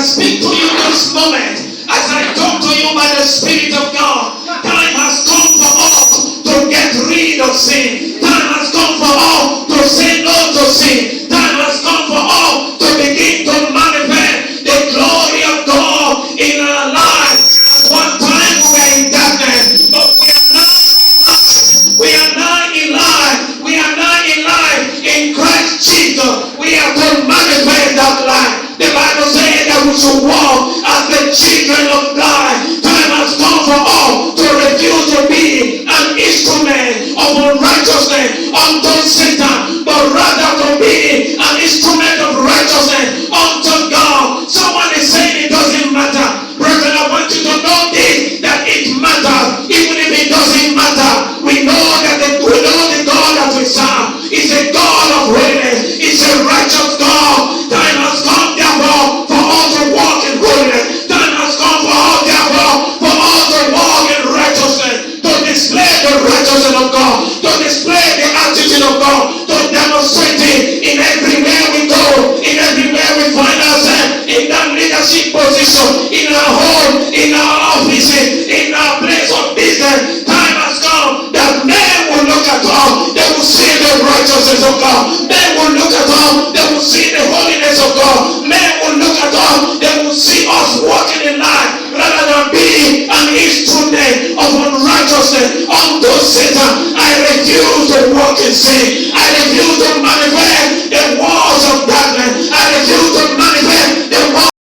speak to you this moment, as I talk to you by the Spirit of God, time has come for us to get rid of sin. Time has come for all to say no to sin. Time has come for all to begin to manifest the glory of God in our lives. At one time we were in darkness, but we are now in light. We are now in light in Christ Jesus. We are to manifest that light. The Bible says that we should walk as the children of God. Time has come for all to refuse to be an instrument of unrighteousness unto Satan, but rather to be an instrument of righteousness unto God. Someone is saying it doesn't matter. Brethren, I want you to know this, that it matters. Even if it doesn't matter, we know the God that we serve is a God of holiness. It's a righteous God. Time has come, therefore, for all to walk in holiness. Time has come for all, therefore, for all to walk in righteousness, to display the righteousness of God, to display the attitude of God, to demonstrate it in everywhere we go, in everywhere we find ourselves, in that leadership position, in our home, in our offices, in our place of business. Time has come that men will look at us, they will see the righteousness of God. Men will look at us, they will see the holiness of God. Men will look at us, they will see us walking in life rather than being an instrument of unrighteousness unto Satan. I refuse to walk in sin. I refuse to manifest